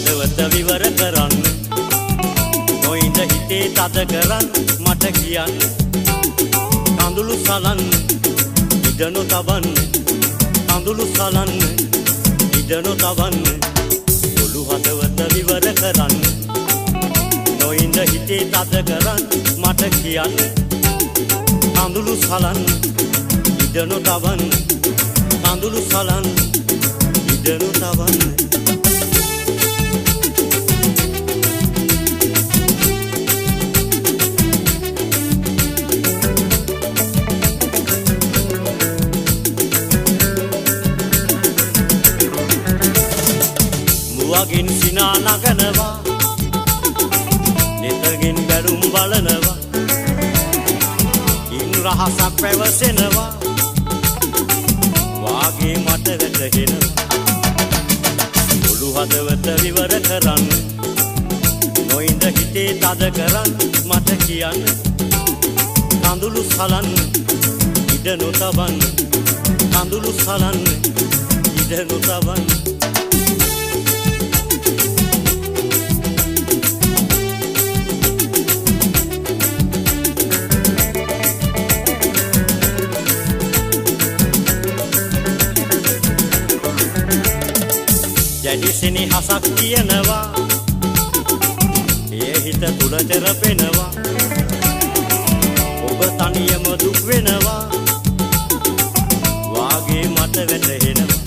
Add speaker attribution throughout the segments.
Speaker 1: හදවත විවර කරන්න නොඉඳ හිතේ තද කරන්න මට කියන්න කඳුළු සලන්න ඉඩ නොතබන්න කඳුළු සලන්න ඉඩ නොතබන්න මුළු හදවත විවර කරන්න නොඉඳ හිතේ තද කරන්න මට කියන්න කඳුළු සලන්න ඉඩ නොතබන්න කඳුළු සලන්න ඉඩ නොතබන්න මුවගින් සිනා නගනවා නෙතගෙන් බැලුම් බලනවා ඉන් රහසක් පැවසෙනවා වාගේ මට වැටහෙනවා මුළු හදවත විවර කරන්න නොඉඳ හිතේ තද කරන්න මට කියන්න කඳුළු සලන්න ඉඩ නොතබන්න කඳුළු සලන්න ඉඩ නොතබන්න දැඩිසිනි හසක් තියෙනවා ඒ හිත තුල තෙරපෙනවා ඔබ තනියම දුක් වෙනවා වාගේ මට වැටහෙනවා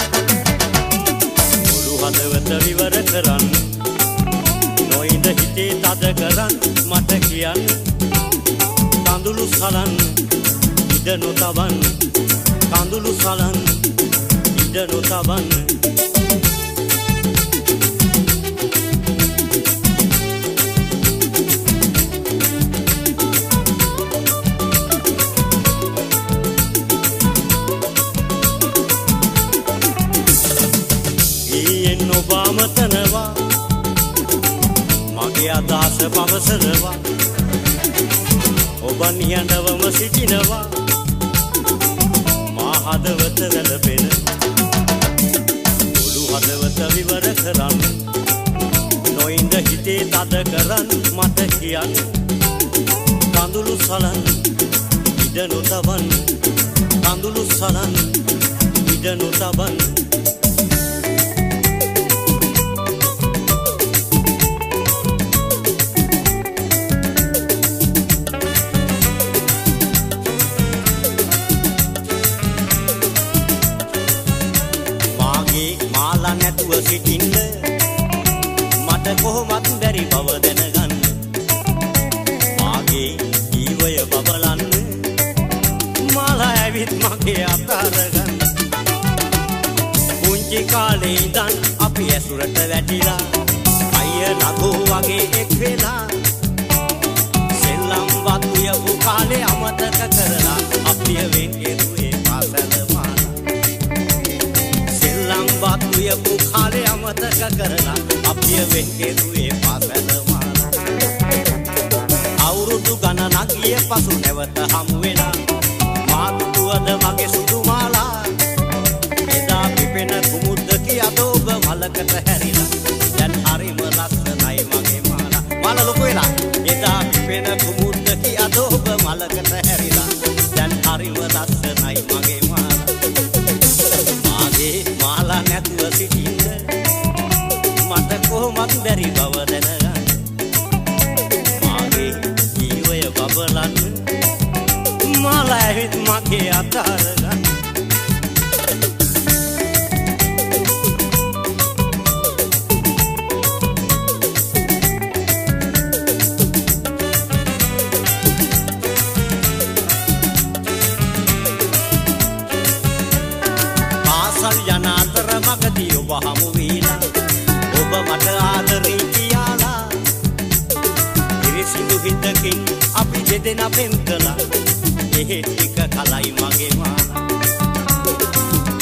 Speaker 1: මුළු හදවත විවර කරන්න නොඉඳ හිතේ තද කරන්න මට කියන්න කඳුළු සලන්න ඉඩ නොතබන්න කඳුළු සලන්න ඉඩ නොතබන්න ඔබමතනවා මගේ අදහස පවසනවා ඔබ නිහඬවම සිටිනවා මා හදවත වැළපෙන මුළු හදවත විවර කරන්න නොඉඳ හිතේ තද කරන්න මට කියන්න කඳුළු සලන්න ඉඩ නොතබන්න කඳුළු සලන්න ඉඩ නොතබන්න නැතුව සිටින්න මට කොහොමත් බැරි බව දැනගන්න මාගේ ජීවය බබලන්න මාලා ඇවිත් මගේ අතාරගන්න පුංචි කාලේ ඉඳන් අපි ඇසුරට වැටිලා අයිය නගෝ වගේ එක් වෙලා සෙල්ලම් වතුයපු කාලේ අමතක කරලා අපිය වෙන් කෙරුවේ පාසල වතුයපු කාලේ අමතක කරලා අපිය වෙන් කෙරුවේ පාසල මාලා අවුරුදු ගණනක් ගිය පසු නැවත හමු වෙලා මාතුවද මගේ සුදු මාලා එදා පිපෙන කුමුද්ද කියාද ඔබ මලකට හැරිලා දැන් හරිම ලස්සනයි මගේ මාලා මාලා ලොකු වෙලා එදා පිපෙන කුමුද්ද කියාද ඔබ මලකට හැරිලා දැන් හරිම ලස්සනයි මගේ මාලා මාලා නැතුව සිටින්න මට කොහොමත් බැරි බව දැනගන්න මාගේ ජීවය බබලන්න මාලා ඇවිත් මගේ අතාරගන්න යන අතර මගදී ඔබ හමු වීලා ඔබ මට ආදරේ කියලා ඉරිසිදු හිතකින් අපි දෙදෙනා පෙම් කළා එහෙ ටික කලයි මගේ මාලා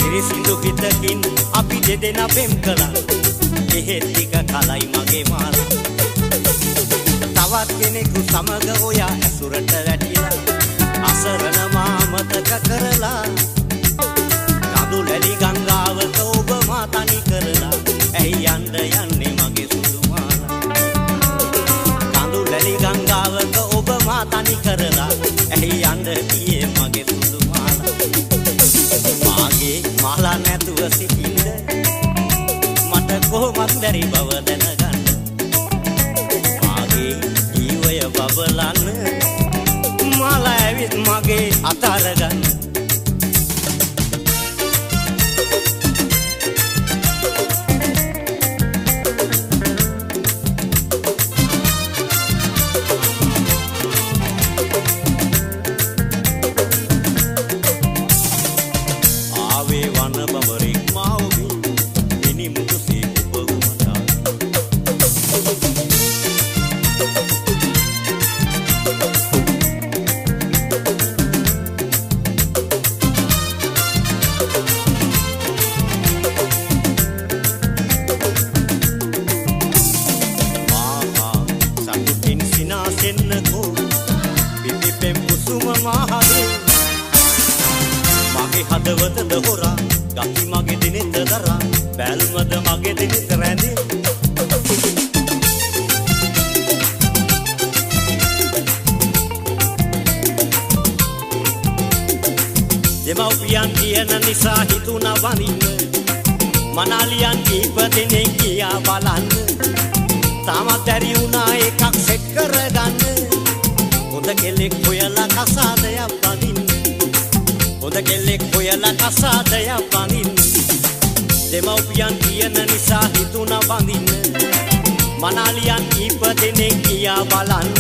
Speaker 1: ඉරිසිදු හිතකින් අපි දෙදෙනා පෙම් කළා එහෙ ටික කලයි මගේ මාලා තවත් කෙනෙකු සමග ඔයා ඇසුරට වැටිලා අසරණ මාමතක කරලා කඳුලැලි ගංගාවක ඔබ මා තනි කරලා ඇයි යන්න යන්නේ මගේ සුදු බැරි බව දැනගන්න මාගේ ජීවය බබලන්න මාලා ඇවිත් මගේ අතාරගන්න හදවතද හොරා ගති මගේ දිනෙත දරා බැල්මද මගේ දිනෙත රැඳි දෙමව්පියන් කියන නිසා හිතුණා වඳින්න මනාලියන් කීප දෙනෙක් කියා බලන්න තාමත් ඇරි වුණා එකක් සෙට් කරගන්න හොඳ කෙල්ලෙක් හොයලා කසාදයක් බඳින්න හොඳ කෙල්ලෙක් හොයලා කසාදයක් බඳින්න දෙමව්පියන් කියන නිසා හිතුණා බඳින්න මනාලියන් කීප දෙනෙක් කියා බලන්න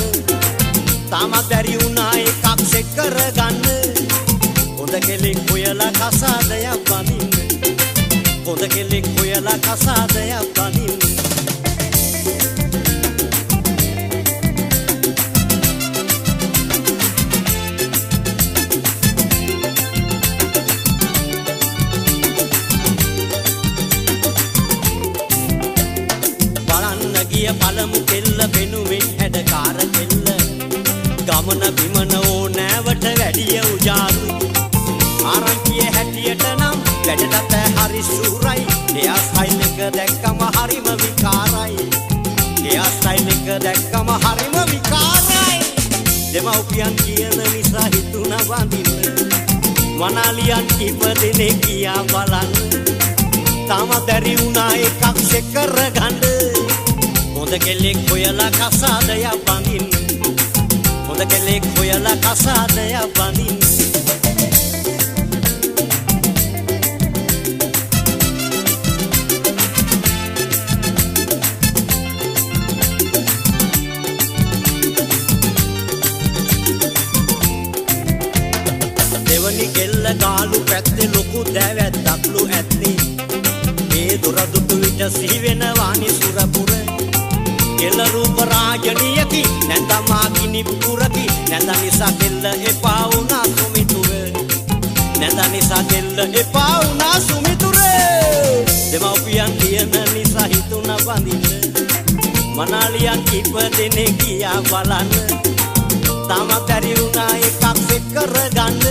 Speaker 1: තාමත් බැරි වුණා එකක් සෙට් කරගන්න හොඳ කෙල්ලෙක් හොයලා කසාදයක් බඳින්න හොඳ කෙල්ලෙක් හොයලා කසාදයක් බඳින්න පළමු කෙල්ල පෙනුමෙන් හැඩකාර කෙල්ල ගමන බිමන ඕනෑවට වැඩිය උජාරු ආරංචිය හැටියට නම් වැඩටත් හරි සූරයි එයා ස්ටයිල් එක දැක්කම හරිම විකාරයි එයා ස්ටයිල් එක දැක්කම හරිම විකාරයි දෙමව්පියන් කියන නිසා හිතුණා වඳින්න මනාලියන් කීප දෙනෙක් කියා බලන්න තාමත් බැරි වුණා එකක් සෙට් කරගන්න හොඳ කෙල්ලෙක් හොයලා කසාදයක් බඳින්න හොඳ කෙල්ලෙක් හොයලා කසාදයක් බඳින්න දෙවනි කෙල්ල ගාලු පැත්තේ ලොකු දැවැත්තක්ලු ඇත්තේ මේ දොර දුටු විට සිහි වෙනවානි සුරපුර කෙල්ල රූප රාජණියකි නැන්දමා කිනිපුරකි නැන්ද නිසා කෙල්ල එපා වුණා සුමිතුර නැන්ද නිසා කෙල්ල එපා වුණා සුමිතුර දෙමව්පියන් කියන නිසා හිතුණා බඳින්න මනාලියන් කීප දෙනෙක් කියා බලන්න තාමත් බැරි වුණා එකක් සෙට් කරගන්න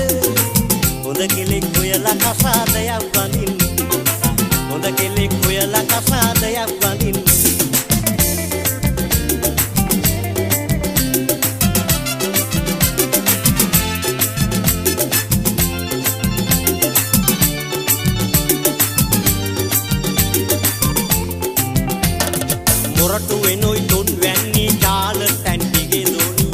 Speaker 1: හොඳ කෙල්ලෙක් හොයලා කසාදයක් බඳින්න හොඳ කෙල්ලෙක් හොයලා කසාදයක් බඳින්න මොරටු වෙනොයි තුන් වැන්නි ජාල තැන්ටිගේ දොනි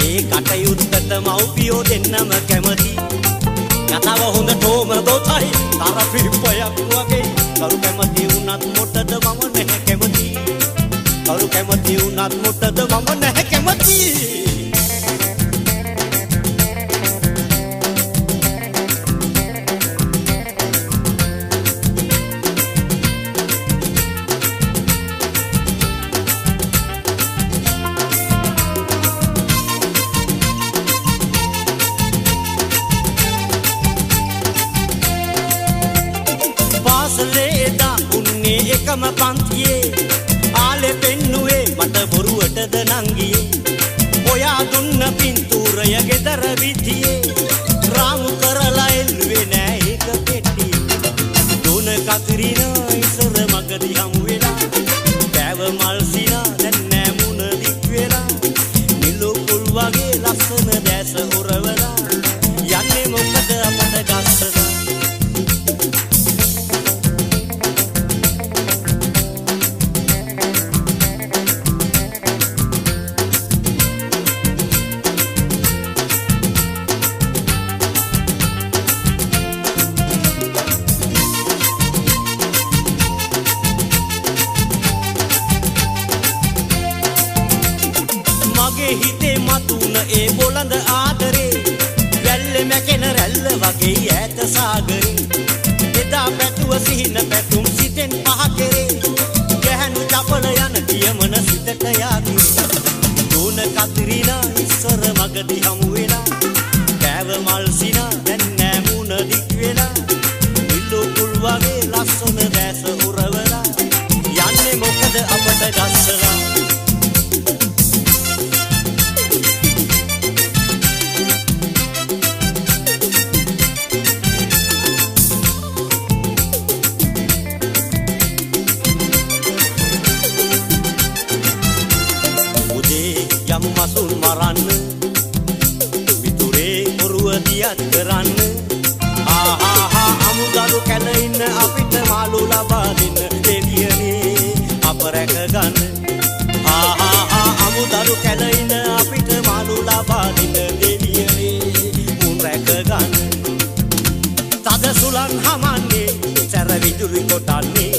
Speaker 1: ඒ කටයුත්තට මව්පියෝ දෙන්නම කැමති යතව හොඳටම දොතයි තර පිප්පයක් වගේ කරු කැමති වුණත් මොටද මම නැහැ කැමති කරු කැමති වුණත් මොටද මම නැහැ කැමති එකම පන්තියේ ආලේ පෙන්නුවේ මට බොරුවටද නංගියේ ඔයා දුන්න පින්තූරය ගෙදර විදියේ රාමු කරලා එල්ලුවේ නෑ ඒක පෙට්ටියේ දුන කතිරිනා ඉසර මගදී හමු වෙලා බෑව මල් සිනා දැන් නෑ මුණ දික් වෙලා නිලු කුල් වගේ ලස්සන දැස උරවලා යන්නේ මොකද අපට ගස්සලා ඒ බොළඳ ආදරේ වැල්ලේ මැකෙන රැල්ල වගේ ඈත සාගරේ එදා පැතුව සිහින පැතුම් සිතෙන් පහ කෙරේ ගැහණු චපල යන කියමන සිතට යාගිරි දුන කතිරිනා ඉස්සර මගදී හමු වෙලා කෑව මල් සිනා දැන් නෑ මුණ දික් වෙලා නිල්ලු කුල් වගේ ලස්සන දැස උරවලා යන්නේ මොකද අපට ගස්සලා මසුන් මරන්න විතුරේ ඔරුව දියත් කරන්න ආහා අමුදරු කැල ඉන්න අපිට මාළු ලබා දෙන්න දෙවියනේ අප රැක ගන්න ආහා අමුදරු කැල ඉන්න අපිට මාළු ලබා දෙන්න දෙවියනේ උන් රැක ගන්න තද සුලන් හමන්නේ සැර විදුලි කොටන්නේ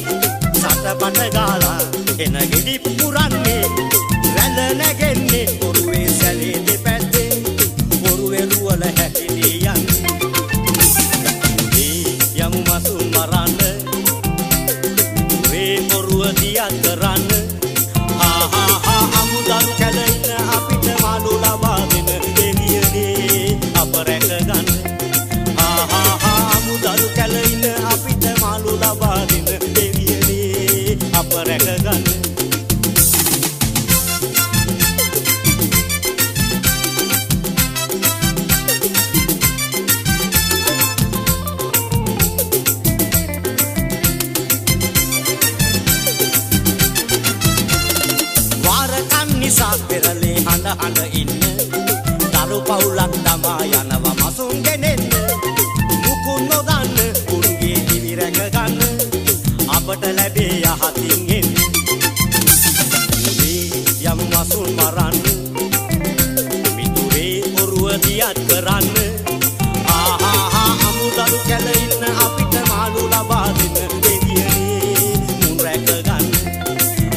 Speaker 1: සතපට ගාලා එන ගෙඩි පුරන්නේ රැඳ නැගෙන්නේ ඔරුවේ සැලේ දෙපැත්තේ ඔරුවේ රුවල හැටිලේ යන්නේ යමු මසුන් මරන්න වේ ඔරුව දියත් කරන්න ආහා අමුදරු කැල ඉන්න අපිට මාළු ලබා දෙන දෙවියනේ අප රැක ගන්න ආහා අමුදරු කැල ඉන්න අපිට මාළු ලබා දෙන දෙවියනේ අප රැක ගන්න පෙරලේ හඬ හඬ ඉන්න දරු පවුලක් තමා යනවා මසුන් ගෙනෙන්න මුකුත් නොදන්න උන්ගේ දිවි රැක ගන්න අපට ලැබේ යහතින් එන්න යම් මසුන් මරන්න මිතුරේ ඔරුව දියත් කරන්න ආහා අමුදරු කැල ඉන්න අපිට මාළු ලබා දෙන්න දෙවියනේ මුන් රැක ගන්න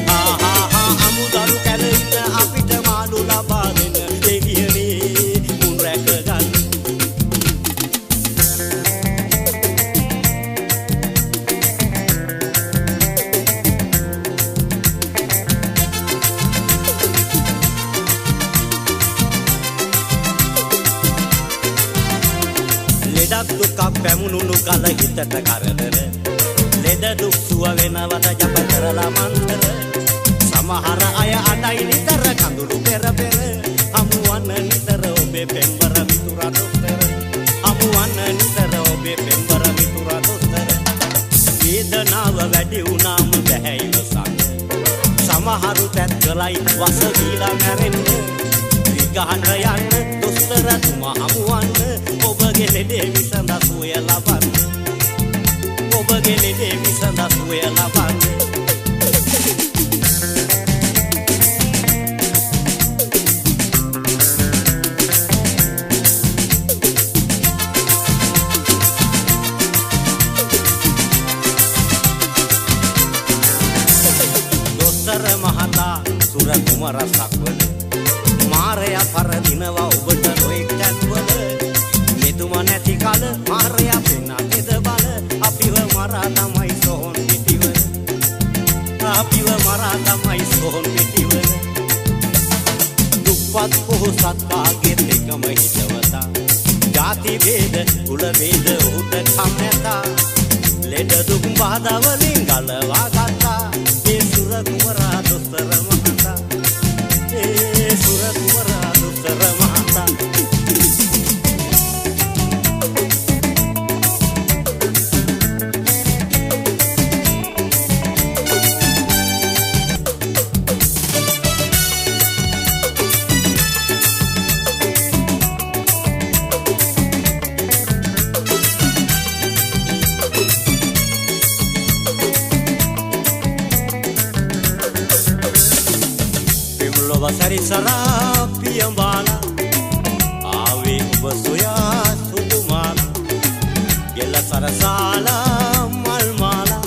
Speaker 1: ආහා අමුදරු කැල ඉන්න අපිට මාළු ලබා දෙන්න දෙවියනේ මුන් රැක ගන්න ලෙඩක් දුකක් පැමුණුණු කල හිතට කරදර ලෙඩ දුක් සුව වෙනවද ජප කරලා මන්තර සමහර අය අඩයි නිතර කඳුළු පෙර පෙර හමුවන්න නිතර ඔබේ පෙම්බර මිතුරා දොස්තර හමුවන්න නිතර ඔබේ පෙම්බර මිතුරා දොස්තර වේදනාව වැඩි වුණාම බෑ ඉවසන්න සමහරු තැත් කලයි වස දීලා මැරෙන්න විගහන්න යන්න දොස්තර තුමා හමුවන්න ඔබගේ ලෙඩේ විසඳ සුවය ලබන්න ඔබගේ ලෙඩේ විසඳ සුවය ලබන්න කුමර සක්වල මාරයා පරදිනවා ඔබට නොඑක් තැන්වල මෙතුම නැති කල මාරයා පෙන්නන්නේද බල අපිව මරා තමයි සොහොන් පිටිවල අපිව මරා තමයි සොහොන් පිටිවල දුප්පත් පොහොසත් කාගේ දෙකම හිතවතා ජාති ભેද කුල ભેද උට කම්යතා ලෙඩ දුක් බාධා වලින් ගලවා ගත්තා ඒ සුර කුමරා දොස්තර මහතා සුර කුමරා දොස්තර මහතා සරිසරා පියඹාලා ආවේ ඔබ සොයා සුදුමාලා ගෙල සරසාලා මල් මාලා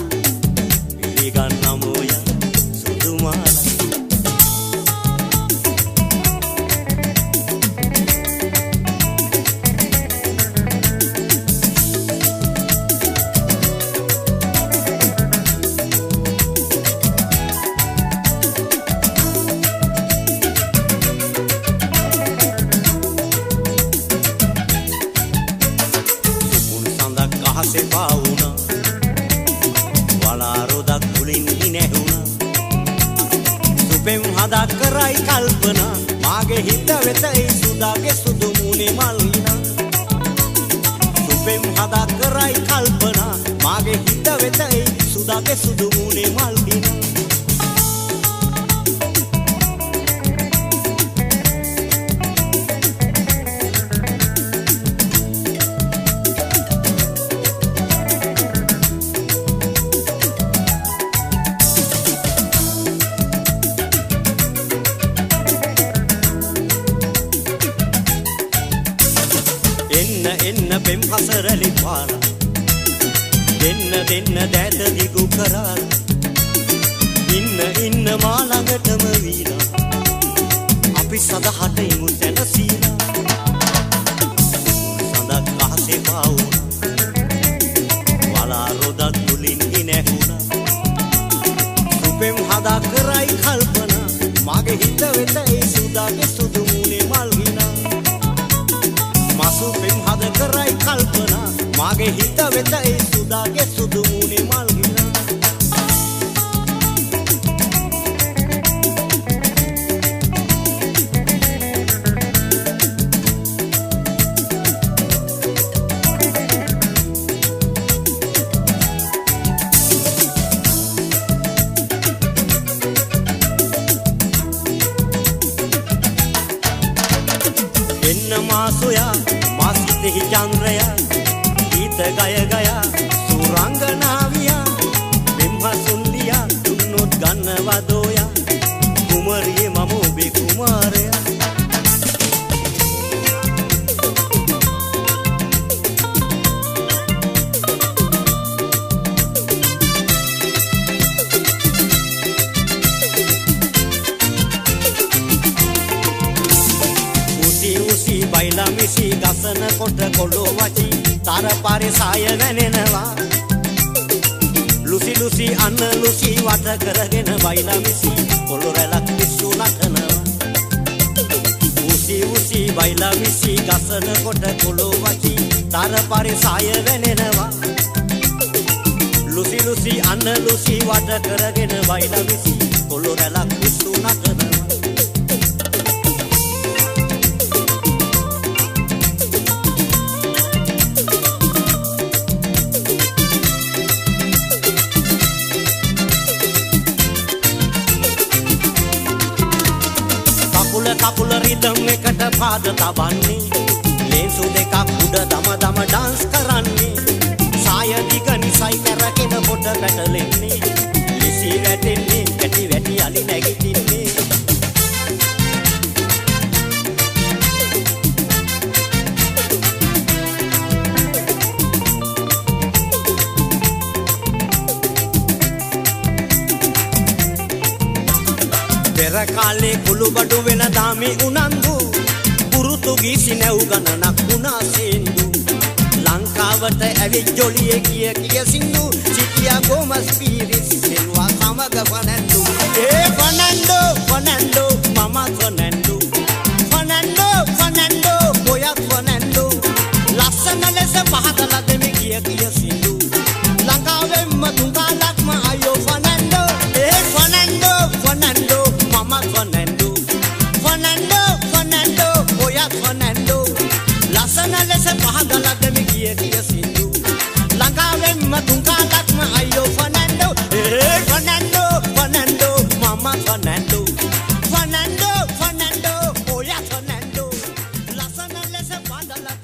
Speaker 1: පිළිගන්නමෝය සුදුමාලා වලා රොදක් තුලින් හිනැහුණා සුපෙම් හදා කරයි කල්පනා මාගේ හිත වෙත ඒ සුදාගේ සුදු මූණේ මල් හිනා සුපෙම් හදා කරයි කල්පනා මාගේ හිත වෙත ඒ සුදාගේ සුදු මූණේ මල් හිනා එන්න පෙම් හසරලි පාර දෙන්න දෑත දිගු කරාල ඉන්න මා ළඟටම වීලා අපි සදහට ඉමු සැනසීලා සඳක් අහසේ පාවුණා වලා රොදක් තුලින් හිනැහුණා සුපෙම් හදා කරයි කල්පනා මාගේ හිත වෙත ඒ සුදාගේ සුදු මූණේ මල් හිනා සුපෙම් හද කරයි කල්පනා මාගේ හිත වෙත ඒ සුදාගේ සුදු මූණේ මල් හිනා එන්න මා සොයා මාසිතෙහි චන්ද්‍රයා ගීත ගය ගයා සුරංගනාවියා බිම්හසුන්දියා දුන්නොත් ගන්නවා දෝයා කුමරියේ මම ඔබේ කුමාරයා බයිලා මිසි ගසන කොට කොළෝ වචි තර පරිසාය වැනෙනවා ලුසි අන්න ලුසි වට කරගෙන බයිලා මිසි කොළො රැලක් පිස්සු නටනවා උසි බයිලා මිසි ගසන කොට කොළෝ වචි තර පරිසාය වැනෙනවා ලුසි අන්න ලුසි වට කරගෙන බයිලා මිසි කොළො රැලක් පිස්සු නටනවා කකුල රිදම් එකට පාද තබන්නේ ලේසු දෙකක් උඩ දම ඩාන්ස් කරන්නේ සාය දිග නිසයි කරගෙන පොට පැටලෙන්නේ ලිසි වැටෙන්නේ කැටි වැටි අලි නැගිටින්නේ පෙර කාලේ කුළු බඩු වෙන දාමි උනන්දු පුරුතුගීසි නැව් ගණනක් වුණා සේන්දු ලංකාවට ඇවිත් ජොලියේ කිය සින්දු සිටියා ගෝමස් පීරිස් සෙල්වා සමග ෆනන්ඩු ඒ ෆනන්ඩෝ මම ෆනන්ඩෝ ඔයා ෆනන්ඩෝ ලස්සන ලෙස පහදලා දෙමි කිය සින්දු ලංකාවෙන්ම තුඟාලක්ම අයෝ ෆනන්ඩෝ ඒ ෆනන්ඩෝ මම ෆනන්ඩෝ ඔයා ෆනන්ඩෝ ලස්සන ලෙස පහදලා දෙමි කිය සින්දු ලංකාවෙන්ම තුඟාලක්ම අයෝ ෆනන්ඩෝ ඒ ෆනන්ඩෝ මම ෆනන්ඩෝ ඔයා ෆනන්ඩෝ ලස්සන ලෙස පහදලා